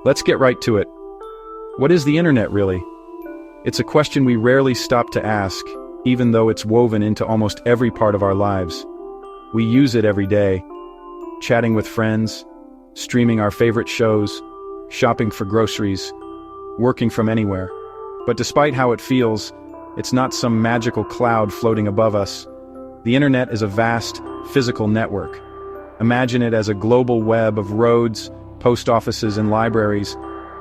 Let's get right to it. What is the internet really? It's a question we rarely stop to ask, even though it's woven into almost every part of our lives. We use it every day, chatting with friends, streaming our favorite shows, shopping for groceries, working from anywhere. But despite how it feels, it's not some magical cloud floating above us. The internet is a vast, physical network. Imagine it as a global web of roads, post offices, and libraries,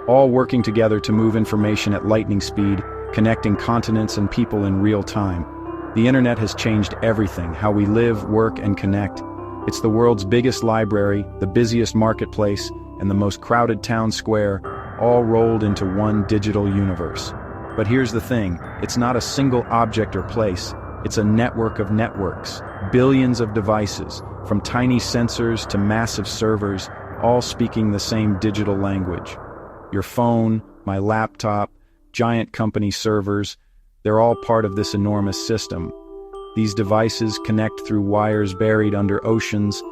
all working together to move information at lightning speed, connecting continents and people in real time. The internet has changed everything, how we live, work, and connect. It's the world's biggest library, the busiest marketplace, and the most crowded town square, all rolled into one digital universe. But here's the thing, it's not a single object or place. It's a network of networks, billions of devices, from tiny sensors to massive servers, all speaking the same digital language. Your phone, my laptop, giant company servers, they're all part of this enormous system. These devices connect through wires buried under oceans,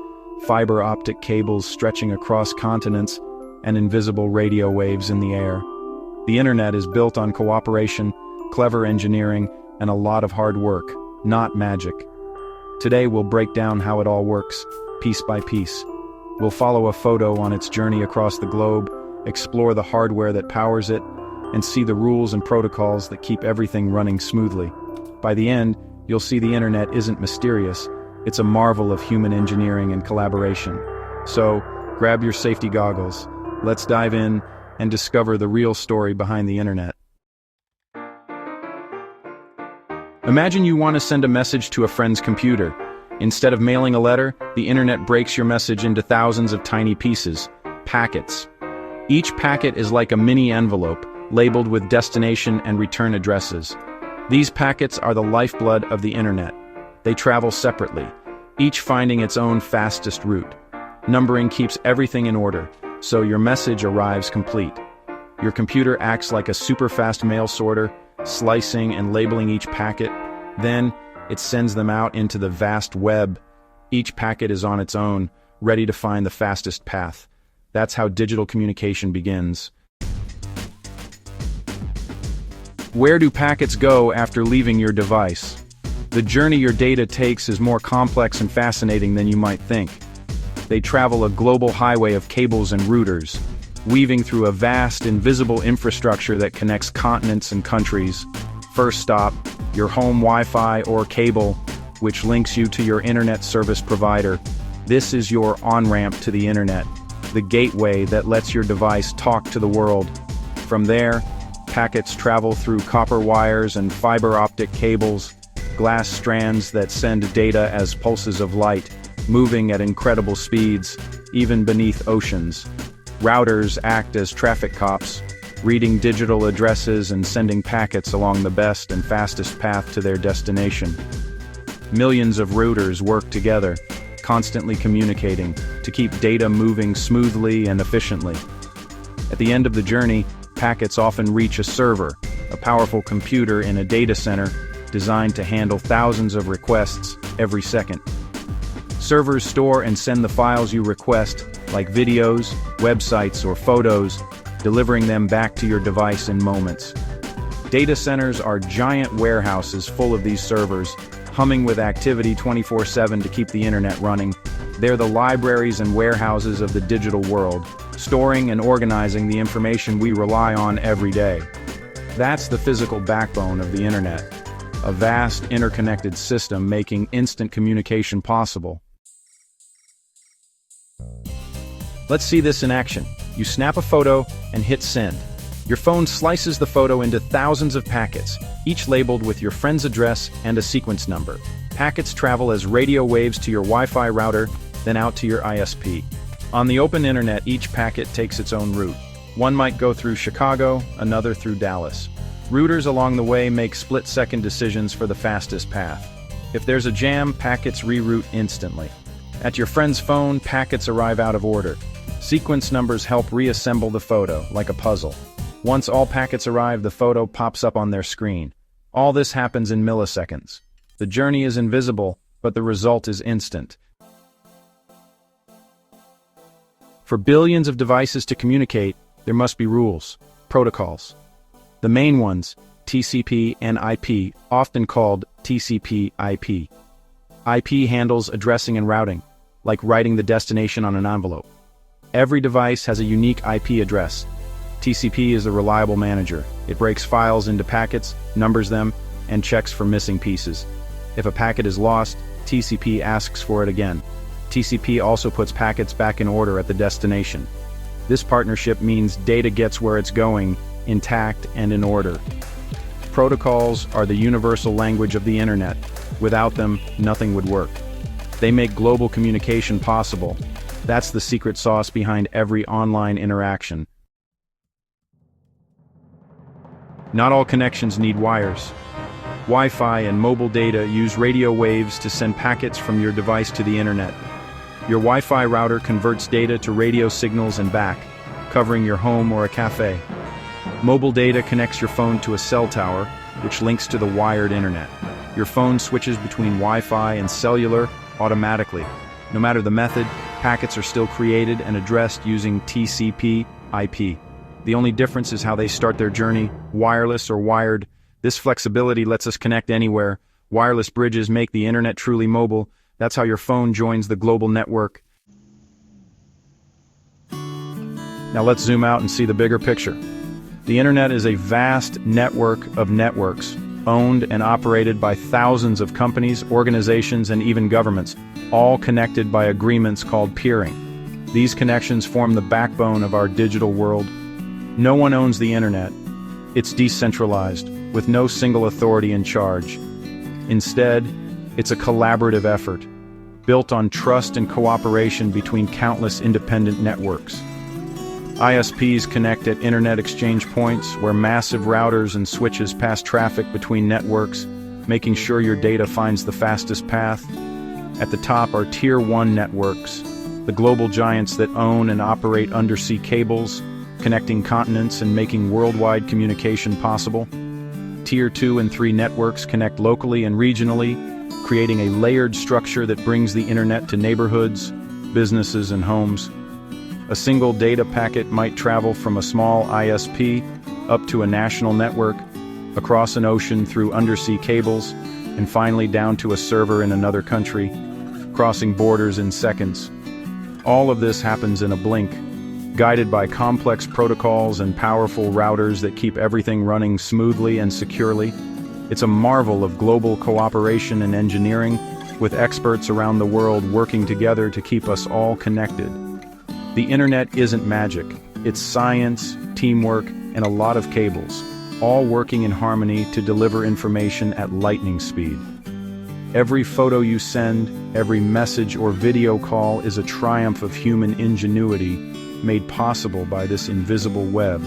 fiber optic cables stretching across continents, and invisible radio waves in the air. The internet is built on cooperation, clever engineering, and a lot of hard work, not magic. Today we'll break down how it all works, piece by piece. We'll follow a photo on its journey across the globe, explore the hardware that powers it, and see the rules and protocols that keep everything running smoothly. By the end, you'll see the internet isn't mysterious, it's a marvel of human engineering and collaboration. So, grab your safety goggles, let's dive in and discover the real story behind the internet. Imagine you want to send a message to a friend's computer. Instead of mailing a letter, the internet breaks your message into thousands of tiny pieces, packets. Each packet is like a mini envelope, labeled with destination and return addresses. These packets are the lifeblood of the internet. They travel separately, each finding its own fastest route. Numbering keeps everything in order, so your message arrives complete. Your computer acts like a super-fast mail sorter, slicing and labeling each packet. Then, it sends them out into the vast web. Each packet is on its own, ready to find the fastest path. That's how digital communication begins. Where do packets go after leaving your device? The journey your data takes is more complex and fascinating than you might think. They travel a global highway of cables and routers, weaving through a vast, invisible infrastructure that connects continents and countries. First stop, your home Wi-Fi or cable, which links you to your internet service provider. This is your on-ramp to the internet, the gateway that lets your device talk to the world. From there, packets travel through copper wires and fiber optic cables, glass strands that send data as pulses of light, moving at incredible speeds, even beneath oceans. Routers act as traffic cops, reading digital addresses and sending packets along the best and fastest path to their destination. Millions of routers work together, constantly communicating, to keep data moving smoothly and efficiently. At the end of the journey, packets often reach a server, a powerful computer in a data center designed to handle thousands of requests every second. Servers store and send the files you request, like videos, websites, or photos, delivering them back to your device in moments. Data centers are giant warehouses full of these servers, humming with activity 24/7 to keep the internet running. They're the libraries and warehouses of the digital world, storing and organizing the information we rely on every day. That's the physical backbone of the internet, a vast interconnected system making instant communication possible. Let's see this in action. You snap a photo and hit send. Your phone slices the photo into thousands of packets, each labeled with your friend's address and a sequence number. Packets travel as radio waves to your Wi-Fi router, then out to your ISP. On the open internet, each packet takes its own route. One might go through Chicago, another through Dallas. Routers along the way make split-second decisions for the fastest path. If there's a jam, packets reroute instantly. At your friend's phone, packets arrive out of order. Sequence numbers help reassemble the photo, like a puzzle. Once all packets arrive, the photo pops up on their screen. All this happens in milliseconds. The journey is invisible, but the result is instant. For billions of devices to communicate, There must be rules, protocols. The main ones, TCP and IP, often called TCP/IP. IP handles addressing and routing, like writing the destination on an envelope. Every device has a unique IP address. TCP is a reliable manager. It breaks files into packets, numbers them, and checks for missing pieces. If a packet is lost, TCP asks for it again. TCP also puts packets back in order at the destination. This partnership means data gets where it's going, intact and in order. Protocols are the universal language of the internet. Without them, nothing would work. They make global communication possible. That's the secret sauce behind every online interaction. Not all connections need wires. Wi-Fi and mobile data use radio waves to send packets from your device to the internet. Your Wi-Fi router converts data to radio signals and back, covering your home or a cafe. Mobile data connects your phone to a cell tower, which links to the wired internet. Your phone switches between Wi-Fi and cellular automatically. No matter the method, packets are still created and addressed using TCP/IP. The only difference is how they start their journey, wireless or wired. This flexibility lets us connect anywhere. Wireless bridges make the internet truly mobile. That's how your phone joins the global network. Now let's zoom out and see the bigger picture. The internet is a vast network of networks, owned and operated by thousands of companies, organizations, and even governments, all connected by agreements called peering. These connections form the backbone of our digital world. No one owns the internet. It's decentralized, with no single authority in charge. Instead, it's a collaborative effort, built on trust and cooperation between countless independent networks. ISPs connect at internet exchange points where massive routers and switches pass traffic between networks, making sure your data finds the fastest path. At the top are Tier 1 networks, the global giants that own and operate undersea cables, connecting continents and making worldwide communication possible. Tier 2 and 3 networks connect locally and regionally, creating a layered structure that brings the internet to neighborhoods, businesses, and homes. A single data packet might travel from a small ISP up to a national network, across an ocean through undersea cables, and finally down to a server in another country, crossing borders in seconds. All of this happens in a blink, guided by complex protocols and powerful routers that keep everything running smoothly and securely. It's a marvel of global cooperation and engineering, with experts around the world working together to keep us all connected. The internet isn't magic. It's science, teamwork, and a lot of cables, all working in harmony to deliver information at lightning speed. Every photo you send, every message or video call is a triumph of human ingenuity made possible by this invisible web.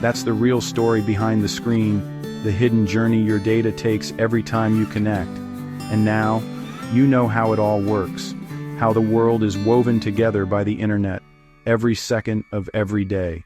That's the real story behind the screen, the hidden journey your data takes every time you connect. And now, you know how it all works, how the world is woven together by the internet, every second of every day.